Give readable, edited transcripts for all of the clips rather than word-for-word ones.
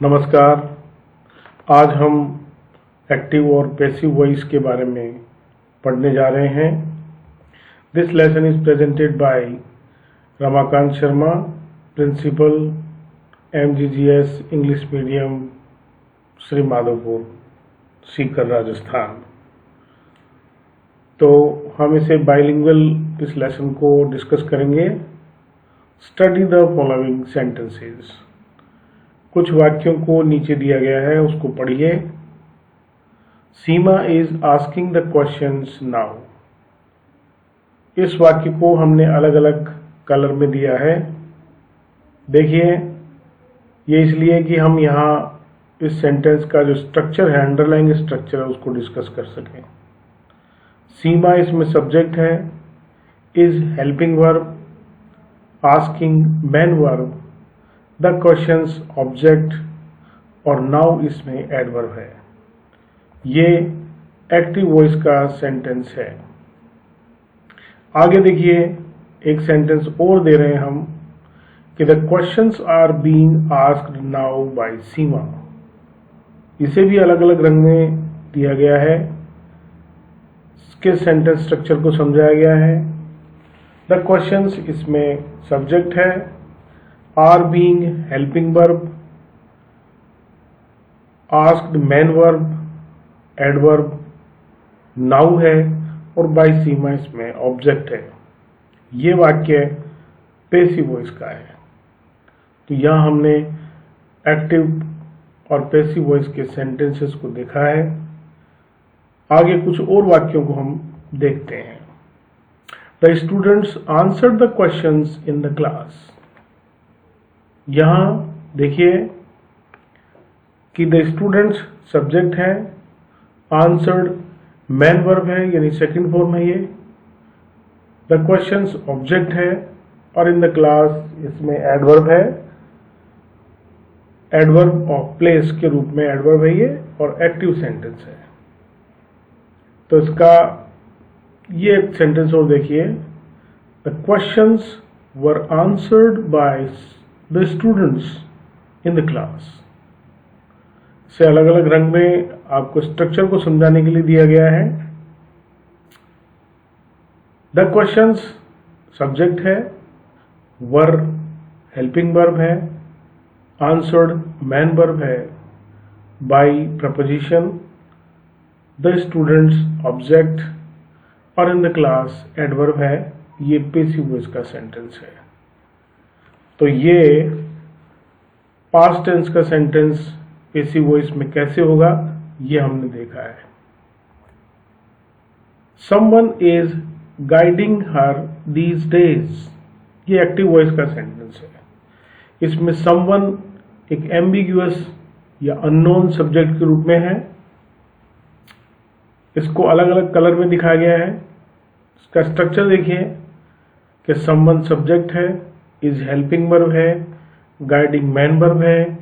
नमस्कार। आज हम एक्टिव और पैसिव वॉइस के बारे में पढ़ने जा रहे हैं। This lesson is presented by Ramakant Sharma, principal MGGS English medium, Shri Madhopur, Sikar, Rajasthan. तो हम इसे बाइलिंगुअल इस लेसन को डिस्कस करेंगे। Study the following sentences. कुछ वाक्यों को नीचे दिया गया है, उसको पढ़िए। Seema is asking the questions now. इस वाक्य को हमने अलग अलग कलर में दिया है। देखिए, ये इसलिए कि हम यहाँ इस सेंटेंस का जो स्ट्रक्चर है, अंडरलाइंग स्ट्रक्चर है, उसको डिस्कस कर सकें। सीमा इसमें सब्जेक्ट है, is helping verb, asking man verb, the questions object और नाउ इसमें एडवर्ब है। ये एक्टिव वॉइस का सेंटेंस है। आगे देखिए, एक सेंटेंस और दे रहे हैं हम कि the questions are being asked now by Seema. इसे भी अलग अलग रंग में दिया गया है। इसके सेंटेंस स्ट्रक्चर को समझाया गया है। द क्वेश्चंस इसमें सब्जेक्ट है, are being helping verb, asked main verb, adverb, now है और बाय सीमा इसमें ऑब्जेक्ट है। ये वाक्य पैसिव वॉइस का है। तो यहाँ हमने एक्टिव और पैसिव वॉइस के सेंटेंसेस को देखा है। आगे कुछ और वाक्यों को हम देखते हैं। The students answered the questions in the class. यहां देखिए कि द स्टूडेंट्स सब्जेक्ट है, आंसर्ड मैन वर्ब है, यानी सेकंड फॉर्म है ये। द क्वेश्चंस ऑब्जेक्ट है और इन द क्लास इसमें एडवर्ब है, एडवर्ब ऑफ प्लेस के रूप में एडवर्ब है ये, और एक्टिव सेंटेंस है। तो इसका ये एक सेंटेंस और देखिए, the questions were answered bye the students in the class. से अलग अलग रंग में आपको स्ट्रक्चर को समझाने के लिए दिया गया है। द क्वेश्चंस सब्जेक्ट है, वर हेल्पिंग वर्ब है, आंसर्ड मैन वर्ब है, by preposition, the students object और इन द क्लास एडवर्ब है। ये पैसिव वॉइस का सेंटेंस है। तो ये पास्ट टेंस का सेंटेंस पैसिव वॉइस में कैसे होगा, ये हमने देखा है। Someone is guiding her these days। ये एक्टिव वॉइस का सेंटेंस है। इसमें someone एक एम्बिग्यूअस या अननोन सब्जेक्ट के रूप में है। इसको अलग अलग कलर में दिखाया गया है। इसका स्ट्रक्चर देखिए कि someone सब्जेक्ट है, इज हेल्पिंग वर्ब है, गाइडिंग मैन वर्ब है,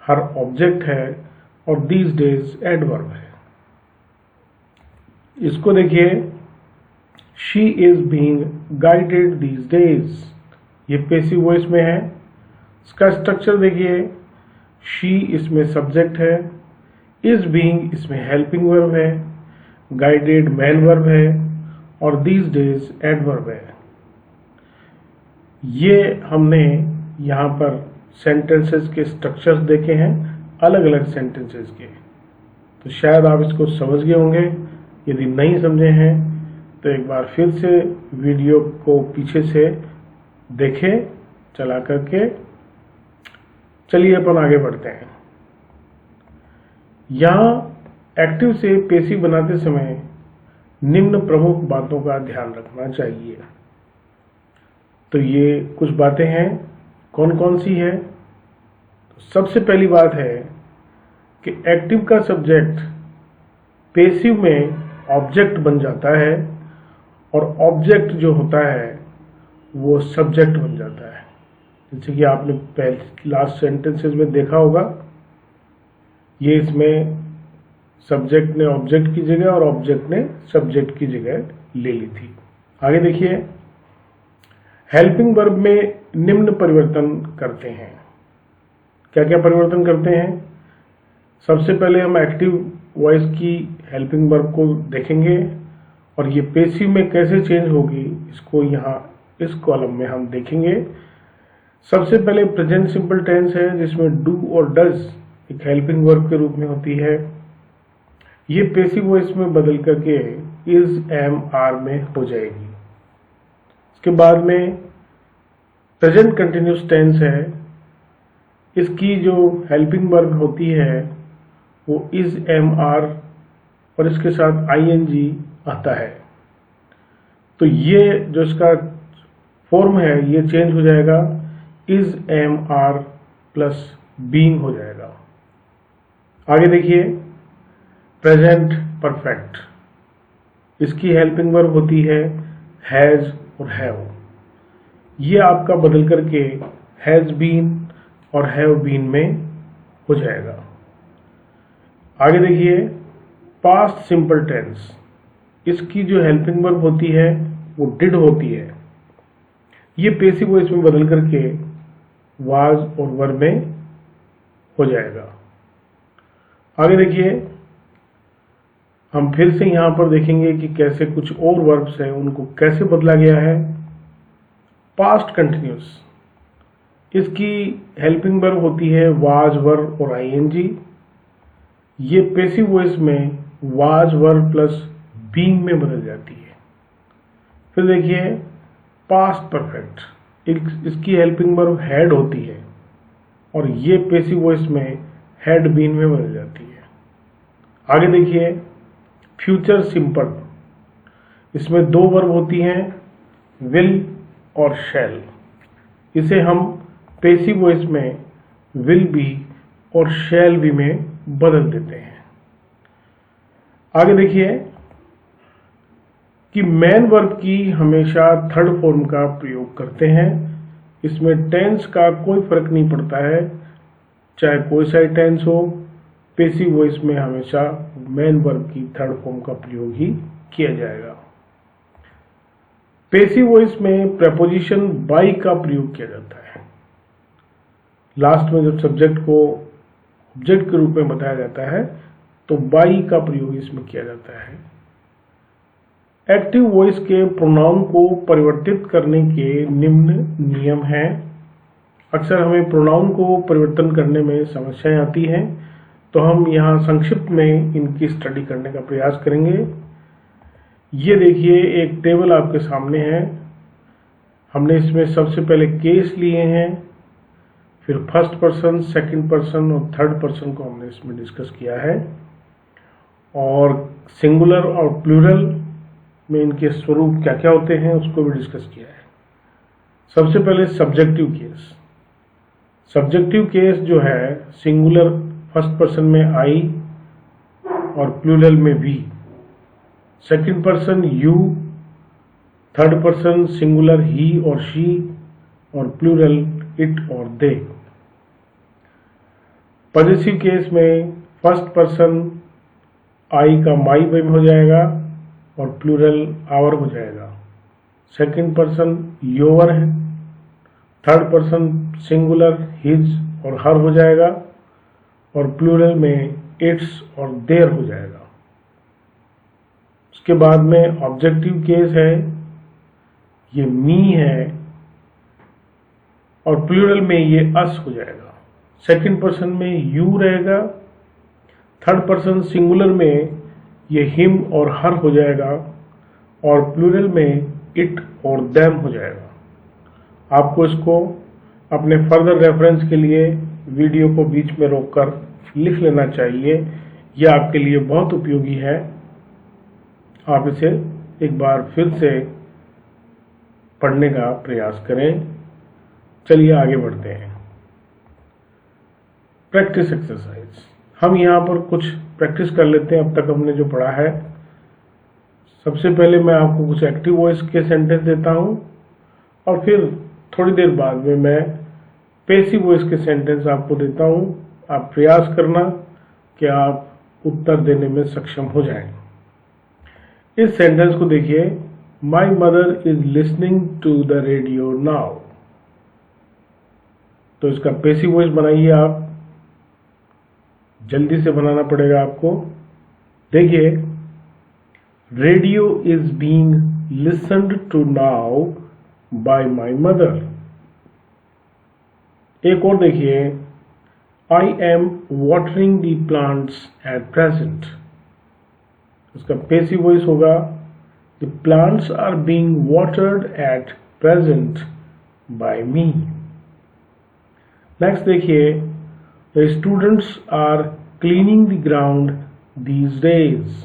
हर ऑब्जेक्ट है और दीज डेज एडवर्ब है। इसको देखिए, she is being guided these days. ये पैसिव वॉइस में है। इसका स्ट्रक्चर देखिए, शी इसमें सब्जेक्ट है, इज बीइंग इसमें हेल्पिंग वर्ब है, गाइडेड मैन वर्ब है और दीज डेज एडवर्ब है। ये हमने यहाँ पर सेंटेंसेस के स्ट्रक्चर्स देखे हैं, अलग अलग सेंटेंसेस के। तो शायद आप इसको समझ गए होंगे। यदि नहीं समझे हैं तो एक बार फिर से वीडियो को पीछे से देखें चला करके। चलिए अपन आगे बढ़ते हैं। यहाँ एक्टिव से पैसिव बनाते समय निम्न प्रमुख बातों का ध्यान रखना चाहिए। तो ये कुछ बातें हैं, कौन कौन सी है। तो सबसे पहली बात है कि एक्टिव का सब्जेक्ट पैसिव में ऑब्जेक्ट बन जाता है और ऑब्जेक्ट जो होता है वो सब्जेक्ट बन जाता है। जैसे कि आपने पहले लास्ट सेंटेंसेस में देखा होगा, ये इसमें सब्जेक्ट ने ऑब्जेक्ट की जगह और ऑब्जेक्ट ने सब्जेक्ट की जगह ले ली थी। आगे देखिए, हेल्पिंग वर्ब में निम्न परिवर्तन करते हैं। क्या क्या परिवर्तन करते हैं। सबसे पहले हम एक्टिव वॉइस की हेल्पिंग वर्ब को देखेंगे और ये पेसिव में कैसे चेंज होगी इसको यहाँ इस कॉलम में हम देखेंगे। सबसे पहले प्रेजेंट सिंपल टेंस है जिसमें डू और डज एक हेल्पिंग वर्ब के रूप में होती है। ये पेसिव वॉइस में बदल करके इज एम आर में हो जाएगी। इसके बाद में प्रेजेंट कंटिन्यूस टेंस है, इसकी जो हेल्पिंग वर्ब होती है वो इज एम आर और इसके साथ आईएनजी आता है। तो ये जो इसका फॉर्म है ये चेंज हो जाएगा, is am are plus being हो जाएगा। आगे देखिए प्रेजेंट परफेक्ट, इसकी हेल्पिंग वर्ब होती है हैज और हैव। ये आपका बदल करके हैज बीन और हैव बीन में हो जाएगा। आगे देखिए पास्ट सिंपल टेंस, इसकी जो हेल्पिंग वर्ब होती है वो डिड होती है। ये पेसिव वॉइस में बदल करके वाज और वर में हो जाएगा। आगे देखिए हम फिर से यहां पर देखेंगे कि कैसे कुछ और वर्ब्स हैं उनको कैसे बदला गया है। पास्ट कंटिन्यूस, इसकी हेल्पिंग वर्ब होती है वाज वर और आईएनजी। ये पेसिव वॉइस में वाज वर प्लस बीइंग में बदल जाती है। फिर देखिए पास्ट परफेक्ट, इसकी हेल्पिंग वर्ब हैड होती है और ये पेसिव वॉइस में हैड बीन में बदल जाती है। आगे देखिए फ्यूचर सिंपल, इसमें दो वर्ब होती हैं विल और शैल। इसे हम पेसिव वॉइस में विल बी और शैल बी में बदल देते हैं। आगे देखिए कि मेन वर्ब की हमेशा थर्ड फॉर्म का प्रयोग करते हैं। इसमें टेंस का कोई फर्क नहीं पड़ता है, चाहे कोई सा टेंस हो, पेसिव वॉइस में हमेशा मेन वर्ब की थर्ड फॉर्म का प्रयोग ही किया जाएगा। पेसिव वॉइस में प्रेपोजिशन बाई का प्रयोग किया जाता है। लास्ट में जब सब्जेक्ट को ऑब्जेक्ट के रूप में बताया जाता है तो बाई का प्रयोग इसमें किया जाता है। एक्टिव वॉइस के प्रोनाउन को परिवर्तित करने के निम्न नियम हैं। अक्सर हमें प्रोनाउन को परिवर्तन करने में समस्याएं आती हैं, तो हम यहाँ संक्षिप्त में इनकी स्टडी करने का प्रयास करेंगे। ये देखिए एक टेबल आपके सामने है। हमने इसमें सबसे पहले केस लिए हैं, फिर फर्स्ट पर्सन, सेकंड पर्सन और थर्ड पर्सन को हमने इसमें डिस्कस किया है, और सिंगुलर और प्लूरल में इनके स्वरूप क्या क्या होते हैं उसको भी डिस्कस किया है। सबसे पहले सब्जेक्टिव केस। सब्जेक्टिव केस जो है सिंगुलर फर्स्ट पर्सन में आई और प्लूरल में we, second person you, third person singular he और शी और प्लूरल इट और दे। पॉजिटिव केस में फर्स्ट पर्सन आई का माई में हो जाएगा और प्लूरल आवर हो जाएगा। सेकंड पर्सन योर है, थर्ड पर्सन सिंगुलर हिज और हर हो जाएगा और प्लूरल में इट्स और देयर हो जाएगा। उसके बाद में ऑब्जेक्टिव केस है, ये मी है और प्लूरल में ये अस हो जाएगा। सेकंड पर्सन में यू रहेगा, थर्ड पर्सन सिंगुलर में ये हिम और हर हो जाएगा और प्लूरल में इट और देम हो जाएगा। आपको इसको अपने फर्दर रेफरेंस के लिए वीडियो को बीच में रोककर लिख लेना चाहिए, यह आपके लिए बहुत उपयोगी है। आप इसे एक बार फिर से पढ़ने का प्रयास करें। चलिए आगे बढ़ते हैं। प्रैक्टिस एक्सरसाइज, हम यहाँ पर कुछ प्रैक्टिस कर लेते हैं अब तक हमने जो पढ़ा है। सबसे पहले मैं आपको कुछ एक्टिव वॉइस के सेंटेंस देता हूँ और फिर थोड़ी देर बाद में मैं पैसिव वॉइस के सेंटेंस आपको देता हूँ। आप प्रयास करना कि आप उत्तर देने में सक्षम हो जाएं। इस सेंटेंस को देखिए, my mother is listening to the radio now. तो इसका पैसिव वॉइस बनाइए आप, जल्दी से बनाना पड़ेगा आपको। देखिए, radio is being listened to now by my mother. एक और देखिए, I am watering the plants at present. इसका पैसिव वॉइस होगा, the plants are being watered at present by me. Next देखिए, the students are cleaning the ground these days.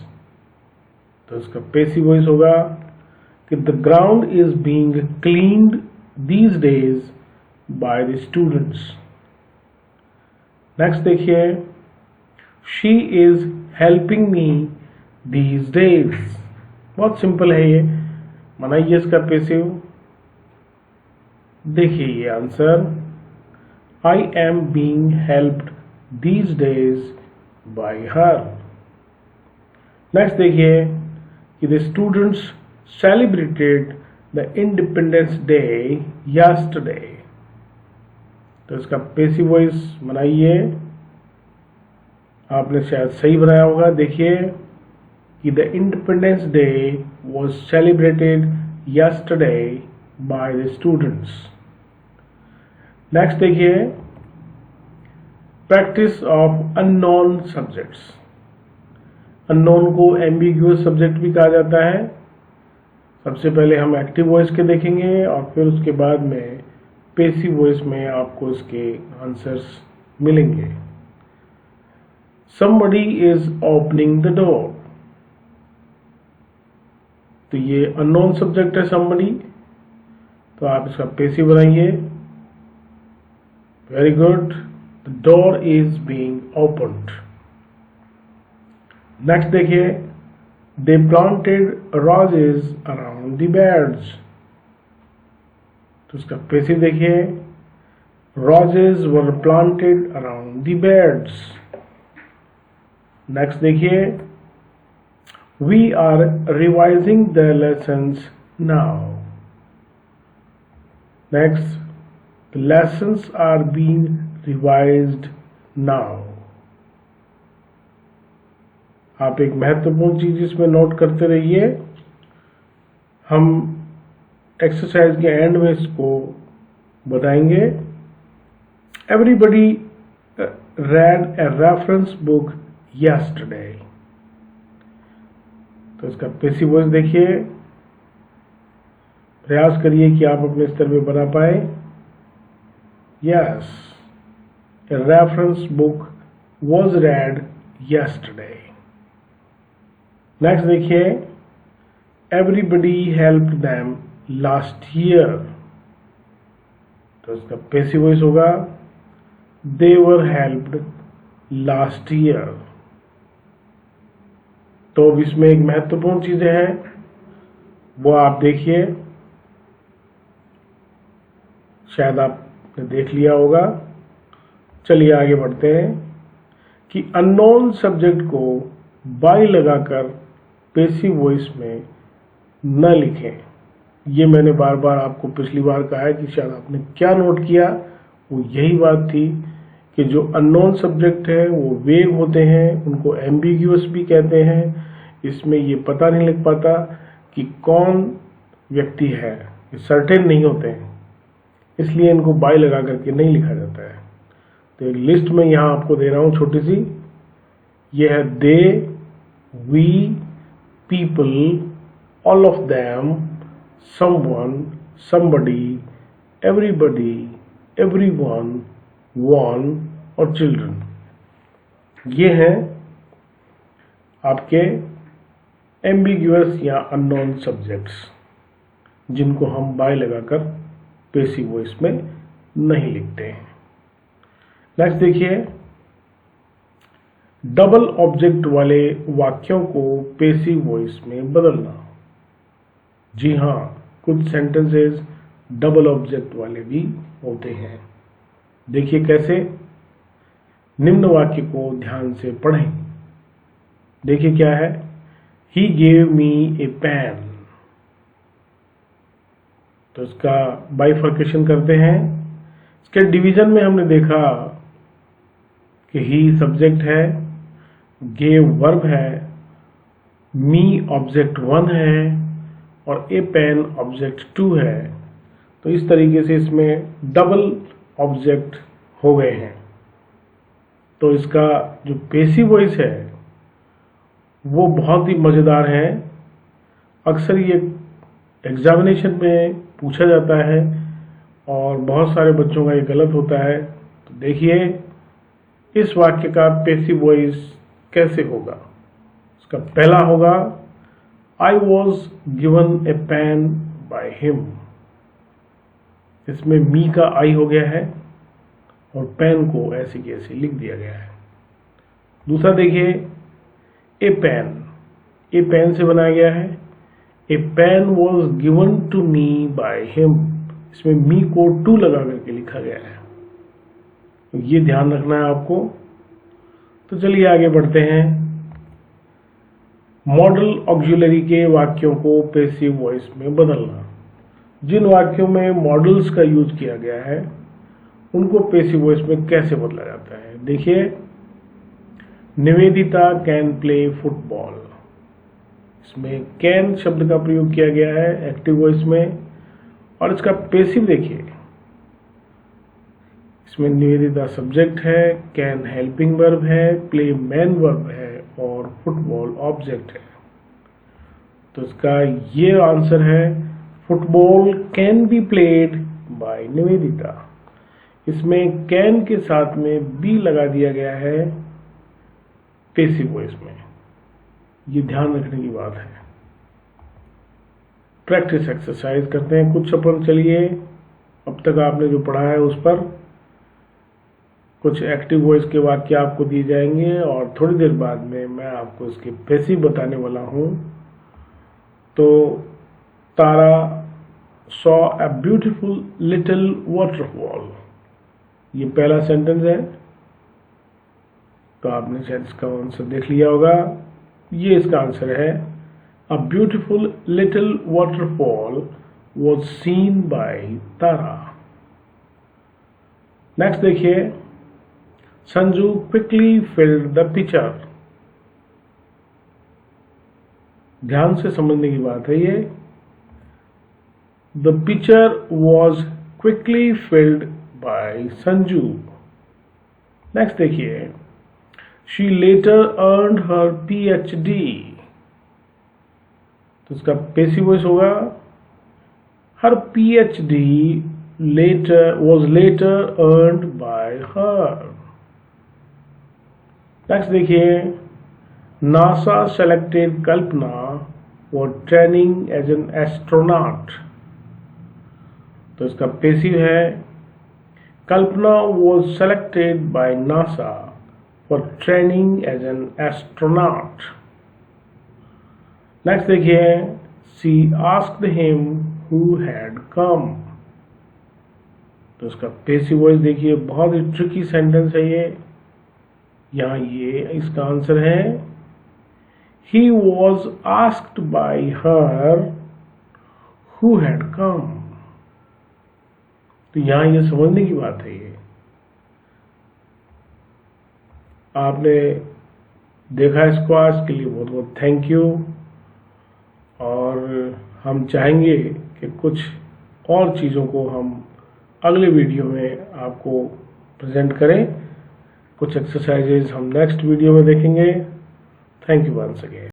तो इसका passive voice होगा कि the ground is being cleaned these days by the students. Next देखिए, she is helping me these days. बहुत simple है ये, बनाइए इसका पैसिव। देखिए ये answer, I am being helped these days bye her. Next देखिए कि the students celebrated the Independence day yesterday. तो इसका पैसिव वॉइस बनाइए। आपने शायद सही बनाया होगा। देखिए कि the Independence Day was celebrated yesterday by the students. Next देखिए, practice of unknown subjects. Unknown को एम्बिग्यूअस सब्जेक्ट भी कहा जाता है। सबसे पहले हम एक्टिव वॉइस के देखेंगे और फिर उसके बाद में पैसिव वॉइस में आपको इसके आंसर्स मिलेंगे। somebody is opening the door। तो ये अननोन सब्जेक्ट है somebody, तो आप इसका पैसिव बनाइए। Very good, the door is being opened. Next देखिए, they planted roses around the beds. तो इसका पैसिव देखिए, roses were planted around the beds. Next देखिए, we are revising the lessons now. Next, the lessons are being revised now. आप एक महत्वपूर्ण चीज इसमें नोट करते रहिए। हम एक्सरसाइज के एंड में इसको बताएंगे। Everybody read a reference book yesterday। तो इसका पैसिव वॉइस देखिए, प्रयास करिए कि आप अपने स्तर पे बना पाए। Yes, a reference book was read yesterday। Next देखिए, everybody helped them last year। तो इसका पैसिव वॉइस होगा, they were helped last year। तो अब इसमें एक महत्वपूर्ण चीजें हैं, वो आप देखिए, शायद आपने देख लिया होगा। चलिए आगे बढ़ते हैं कि अननोन सब्जेक्ट को बाय लगाकर पैसिव वॉइस में न लिखें। ये मैंने बार बार आपको पिछली बार कहा है कि शायद आपने क्या नोट किया, वो यही बात थी कि जो अननोन सब्जेक्ट है वो वेग होते हैं, उनको एम्बिग्यूअस भी कहते हैं। इसमें ये पता नहीं लग पाता कि कौन व्यक्ति है, ये सर्टेन नहीं होते हैं, इसलिए इनको बाय लगा करके नहीं लिखा जाता है। तो एक लिस्ट में यहाँ आपको दे रहा हूँ छोटी सी। ये है they, we, people, all of them, someone, somebody, everybody, everyone, one और चिल्ड्रन। ये हैं आपके एम्बिग्यूअस या अननोन सब्जेक्ट्स, जिनको हम बाय लगाकर पैसिव वॉइस में नहीं लिखते हैं। नेक्स्ट देखिए, डबल ऑब्जेक्ट वाले वाक्यों को पैसिव वॉइस में बदलना। जी हाँ, कुछ सेंटेंसेस डबल ऑब्जेक्ट वाले भी होते हैं। देखिए कैसे, निम्न वाक्य को ध्यान से पढ़ें। देखिए क्या है, he gave me A pen. तो इसका बाइफर्केशन करते हैं। इसके डिवीजन में हमने देखा कि ही सब्जेक्ट है, गेव वर्ब है, मी ऑब्जेक्ट 1 है और ए पेन ऑब्जेक्ट 2 है। तो इस तरीके से इसमें डबल ऑब्जेक्ट हो गए हैं। तो इसका जो पैसिव वॉइस है वो बहुत ही मज़ेदार है। अक्सर ये एग्जामिनेशन में पूछा जाता है और बहुत सारे बच्चों का ये गलत होता है। तो देखिए इस वाक्य का पैसिव वॉइस कैसे होगा। इसका पहला होगा I was given a pen by him। इसमें मी का आई हो गया है और पेन को ऐसे की ऐसे लिख दिया गया है। दूसरा देखिए ए पेन से बनाया गया है। A pen was given to me by him, इसमें मी को टू लगा करके लिखा गया है। तो ये ध्यान रखना है आपको। तो चलिए आगे बढ़ते हैं। मॉडल ऑक्सिलरी के वाक्यों को पैसिव वॉइस में बदलना। जिन वाक्यों में मॉडल्स का यूज किया गया है उनको पैसिव वॉइस में कैसे बदला जाता है। देखिए निवेदिता कैन प्ले फुटबॉल, इसमें कैन शब्द का प्रयोग किया गया है एक्टिव वॉइस में। और इसका पैसिव देखिए, इसमें निवेदिता सब्जेक्ट है, कैन हेल्पिंग वर्ब है, प्ले मैन वर्ब है और फुटबॉल ऑब्जेक्ट है। तो इसका ये आंसर है football can be played by Nivedita. इसमें कैन के साथ में बी लगा दिया गया है पैसिव वॉइस में। ये ध्यान रखने की बात है। प्रैक्टिस एक्सरसाइज करते हैं कुछ अपन। चलिए अब तक आपने जो पढ़ा है उस पर कुछ एक्टिव वॉइस के वाक्य आपको दिए जाएंगे और थोड़ी देर बाद में मैं आपको इसके पैसिव बताने वाला हूं। तो Tara saw a beautiful little waterfall, ये पहला सेंटेंस है। तो आपने शायद इसका आंसर देख लिया होगा। ये इसका आंसर है a beautiful little waterfall was seen by Tara. Next देखिए Sanju quickly filled the picture. ध्यान से समझने की बात है ये। The picture was quickly filled by Sanju. Next देखिए she later earned her PhD। तो इसका पैसिव वॉइस होगा her PhD was later earned by her। Next देखिए NASA selected Kalpana for training as an astronaut। तो इसका पैसिव है Kalpana was selected by NASA for training as an astronaut। Next देखिए she asked him who had come। तो इसका passive voice देखिए, बहुत ही tricky sentence है ये। यहाँ ये इसका आंसर है he was asked by her who had come। तो यहाँ ये समझने की बात है। ये आपने देखा इसको, आज के लिए बहुत बहुत थैंक यू। और हम चाहेंगे कि कुछ और चीज़ों को हम अगले वीडियो में आपको प्रेजेंट करें। कुछ एक्सरसाइजेज हम नेक्स्ट वीडियो में देखेंगे। Thank you once again.